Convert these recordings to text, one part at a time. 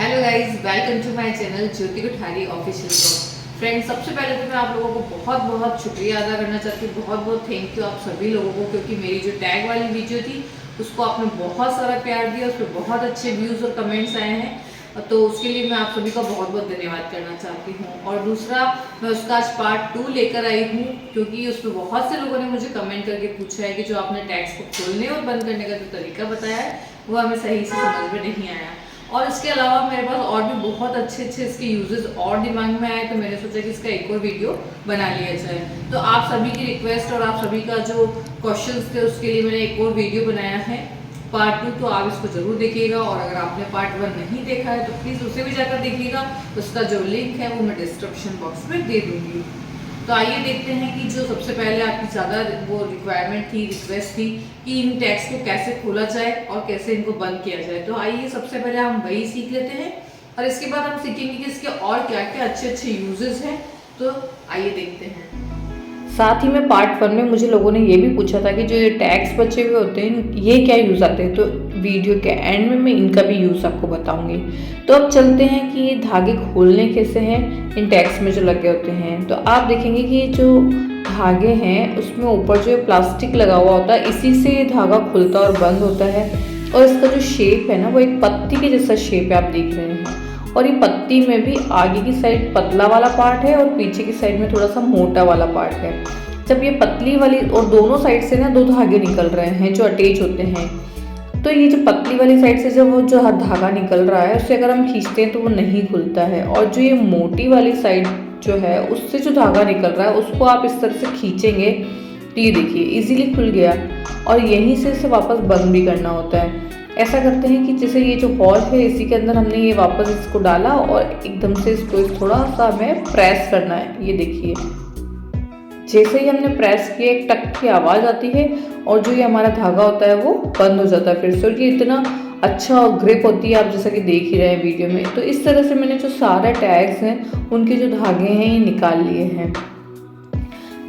Hello guys, welcome to my channel Jyoti Kothari official blog. Friends, सबसे पहले तो मैं आप लोगों को बहुत बहुत शुक्रिया अदा करना चाहती हूँ। बहुत बहुत थैंक यू आप सभी लोगों को, क्योंकि मेरी जो टैग वाली वीडियो थी उसको आपने बहुत सारा प्यार दिया, उस पर बहुत अच्छे व्यूज़ और कमेंट्स आए हैं। तो उसके लिए मैं आप सभी का बहुत बहुत धन्यवाद करना चाहती हूँ। और दूसरा, मैं उसका आज पार्ट 2 लेकर आई हूँ, क्योंकि उस पर बहुत से लोगों ने मुझे कमेंट करके पूछा है कि जो आपने टैग्स को खोलने और बंद करने का जो तरीका बताया है वो हमें सही से समझ में नहीं आया। और इसके अलावा मेरे पास और भी बहुत अच्छे अच्छे इसके यूजेस और दिमाग में आए, तो मैंने सोचा कि इसका एक और वीडियो बना लिया जाए। तो आप सभी की रिक्वेस्ट और आप सभी का जो क्वेश्चंस थे उसके लिए मैंने एक और वीडियो बनाया है पार्ट 2। तो आप इसको जरूर देखिएगा, और अगर आपने पार्ट 1 नहीं देखा है तो प्लीज़ उसे भी जाकर देखिएगा। उसका जो लिंक है वो मैं डिस्क्रिप्शन बॉक्स में दे दूँगी। तो आइए देखते हैं कि जो सबसे पहले आपकी ज़्यादा वो रिक्वायरमेंट थी, रिक्वेस्ट थी कि इन टैग्स को कैसे खोला जाए और कैसे इनको बंद किया जाए। तो आइए सबसे पहले हम वही सीख लेते हैं, और इसके बाद हम सीखेंगे कि इसके और क्या क्या अच्छे अच्छे यूजेस हैं। तो आइए देखते हैं। साथ ही में पार्ट 1 में मुझे लोगों ने ये भी पूछा था कि जो ये टैग्स बचे हुए होते हैं ये क्या यूज़ आते हैं, तो वीडियो के एंड में मैं इनका भी यूज़ आपको बताऊंगी। तो अब चलते हैं कि ये धागे खोलने कैसे हैं इन टैग्स में जो लगे होते हैं। तो आप देखेंगे कि जो धागे हैं उसमें ऊपर जो प्लास्टिक लगा हुआ होता है, इसी से ये धागा खुलता और बंद होता है। और इसका जो शेप है ना वो एक पत्ती के जैसा शेप है, आप देख रहे हैं। और ये पत्ती में भी आगे की साइड पतला वाला पार्ट है और पीछे की साइड में थोड़ा सा मोटा वाला पार्ट है। जब ये पतली वाली और दोनों साइड से ना 2 धागे निकल रहे हैं जो अटैच होते हैं, तो ये जो पतली वाली साइड से जब वो जो धागा निकल रहा है उससे अगर हम खींचते हैं तो वो नहीं खुलता है। और जो ये मोटी वाली साइड जो है उससे जो धागा निकल रहा है उसको आप इस तरह से खींचेंगे तो ये देखिए इजीली खुल गया। और यहीं से इसे वापस बंद भी करना होता है। ऐसा करते हैं कि जैसे ये जो हॉल है इसी के अंदर हमने ये वापस इसको डाला और एकदम से इसको थोड़ा सा हमें प्रेस करना है। ये देखिए जैसे ही हमने प्रेस किया एक टक की आवाज़ आती है और जो ये हमारा धागा होता है वो बंद हो जाता है फिर से। और ये इतना अच्छा ग्रिप होती है, आप जैसा कि देख ही रहे हैं वीडियो में। तो इस तरह से मैंने जो सारे टैग्स हैं उनके जो धागे हैं ये निकाल लिए हैं।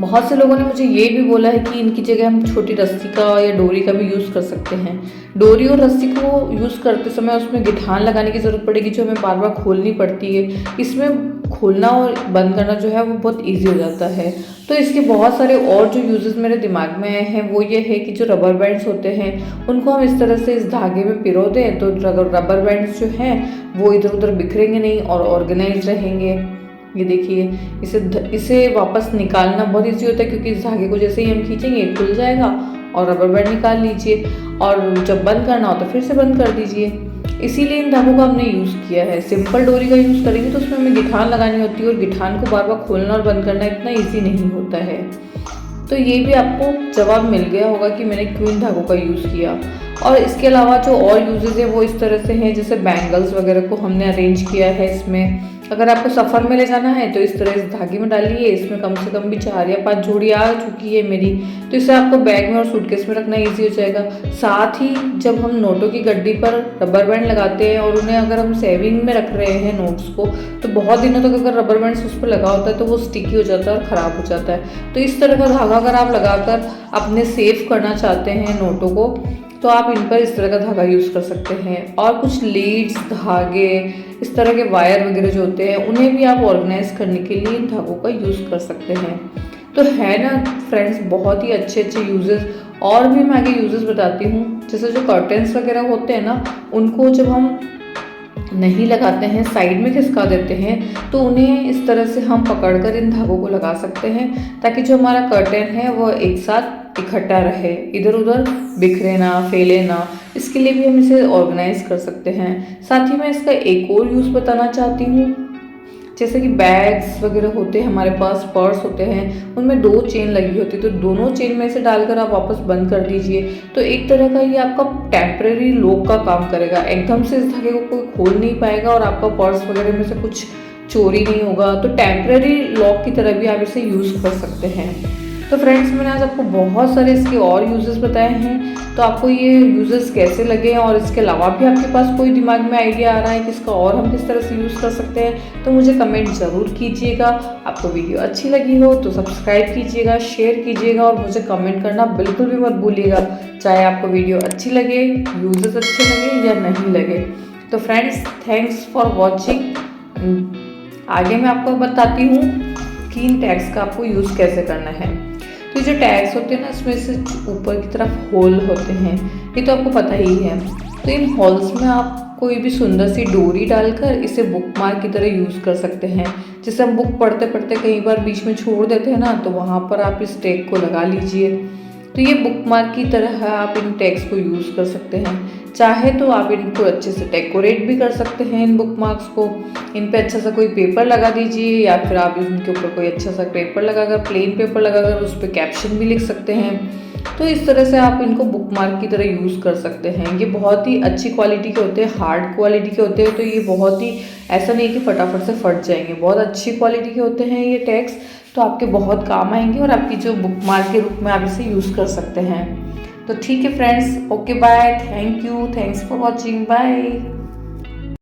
बहुत से लोगों ने मुझे ये भी बोला है कि इनकी जगह हम छोटी रस्सी का या डोरी का भी यूज़ कर सकते हैं। डोरी और रस्सी को यूज़ करते समय उसमें गिठान लगाने की ज़रूरत पड़ेगी जो हमें बार बार खोलनी पड़ती है। इसमें खोलना और बंद करना जो है वो बहुत ईजी हो जाता है। तो इसके बहुत सारे और जो यूजेस मेरे दिमाग में आए हैं वो ये है कि जो रबर बैंड्स होते हैं उनको हम इस तरह से इस धागे में पिरो दें तो रबर बैंड्स जो हैं वो इधर उधर बिखरेंगे नहीं और ऑर्गेनाइज रहेंगे। ये देखिए इसे वापस निकालना बहुत इजी होता है, क्योंकि इस धागे को जैसे ही हम खींचेंगे खुल जाएगा और रबर बैंड निकाल लीजिए, और जब बंद करना हो तो फिर से बंद कर दीजिए। इसीलिए इन धागों का हमने यूज़ किया है। सिंपल डोरी का यूज़ करेंगे तो उसमें हमें गिठान लगानी होती है और गिठान को बार बार खोलना और बंद करना इतना ईजी नहीं होता है। तो ये भी आपको जवाब मिल गया होगा कि मैंने क्यों इन धागों का यूज़ किया। और इसके अलावा जो और यूजेस है वो इस तरह से हैं, जैसे बैंगल्स वगैरह को हमने अरेंज किया है इसमें। अगर आपको सफ़र में ले जाना है तो इस तरह इस धागे में डालिए। इसमें कम से कम भी 4 या 5 जोड़ी आ चुकी है मेरी, तो इसे आपको बैग में और सूटकेस में रखना इजी हो जाएगा। साथ ही जब हम नोटों की गड्डी पर रबर बैंड लगाते हैं और उन्हें अगर हम सेविंग में रख रहे हैं नोट्स को, तो बहुत दिनों तक अगर रबर बैंड उस पर लगा होता है तो वो स्टिकी हो जाता है और ख़राब हो जाता है। तो इस तरह का धागा अगर आप लगाकर अपने सेव करना चाहते हैं नोटों को, तो आप इन पर इस तरह का धागा यूज़ कर सकते हैं। और कुछ लीड्स, धागे, इस तरह के वायर वगैरह जो होते हैं उन्हें भी आप ऑर्गेनाइज करने के लिए इन धागों का यूज़ कर सकते हैं। तो है ना फ्रेंड्स, बहुत ही अच्छे अच्छे यूजेस। और भी मैं आगे यूजेस बताती हूँ। जैसे जो कर्टेंस वगैरह होते हैं ना, उनको जब हम नहीं लगाते हैं, साइड में खिसका देते हैं, तो उन्हें इस तरह से हम पकड़कर इन धागों को लगा सकते हैं ताकि जो हमारा कर्टेन है वो एक साथ इकट्ठा रहे, इधर उधर बिखरे ना, फैले ना। इसके लिए भी हम इसे ऑर्गेनाइज कर सकते हैं। साथ ही मैं इसका एक और यूज़ बताना चाहती हूँ। जैसे कि बैग्स वगैरह होते हैं हमारे पास, पर्स होते हैं, उनमें 2 चेन लगी होती है, तो दोनों चेन में से डालकर आप वापस बंद कर दीजिए। तो एक तरह का ये आपका टेम्परेरी लॉक का काम करेगा। एकदम से इस धागे को कोई खोल नहीं पाएगा और आपका पर्स वगैरह में से कुछ चोरी नहीं होगा। तो टेम्परेरी लॉक की तरह भी आप इसे यूज़ कर सकते हैं। तो फ्रेंड्स, मैंने आज आपको बहुत सारे इसके और यूजेस बताए हैं। तो आपको ये यूजेस कैसे लगे, और इसके अलावा भी आपके पास कोई दिमाग में आइडिया आ रहा है कि इसका और हम किस तरह से यूज़ कर सकते हैं, तो मुझे कमेंट ज़रूर कीजिएगा। आपको वीडियो अच्छी लगी हो तो सब्सक्राइब कीजिएगा, शेयर कीजिएगा और मुझे कमेंट करना बिल्कुल भी मत भूलिएगा, चाहे आपको वीडियो अच्छी लगे, यूजेस अच्छे लगे या नहीं लगे। तो फ्रेंड्स थैंक्स फॉर वॉचिंग। आगे मैं आपको बताती हूँ कि इन टैग्स का आपको यूज़ कैसे करना है। तो ये जो टैग्स होते हैं ना, इसमें से ऊपर की तरफ होल होते हैं, ये तो आपको पता ही है। तो इन होल्स में आप कोई भी सुंदर सी डोरी डालकर इसे बुक मार्क की तरह यूज़ कर सकते हैं। जैसे हम बुक पढ़ते पढ़ते कई बार बीच में छोड़ देते हैं ना, तो वहाँ पर आप इस टैग को लगा लीजिए। तो ये बुक मार्क की तरह आप इन टैग्स को यूज़ कर सकते हैं। चाहे तो आप इनको अच्छे से डेकोरेट भी कर सकते हैं, इन बुक मार्क्स को। इन पे अच्छा सा कोई पेपर लगा दीजिए, या फिर आप इनके ऊपर कोई अच्छा सा पेपर लगाकर, प्लेन पेपर लगाकर उस पर कैप्शन भी लिख सकते हैं। तो इस तरह से आप इनको बुक मार्क की तरह यूज़ कर सकते हैं। ये बहुत ही अच्छी क्वालिटी के होते हैं, हार्ड क्वालिटी के होते हैं। तो ये बहुत ही ऐसा नहीं है कि फटाफट से फट जाएंगे, बहुत अच्छी क्वालिटी के होते हैं ये टैग्स। तो आपके बहुत काम आएंगे और आपकी जो बुक मार्क के रूप में आप इसे यूज़ कर सकते हैं। तो ठीक है friends, okay bye, thank you, thanks for watching, bye.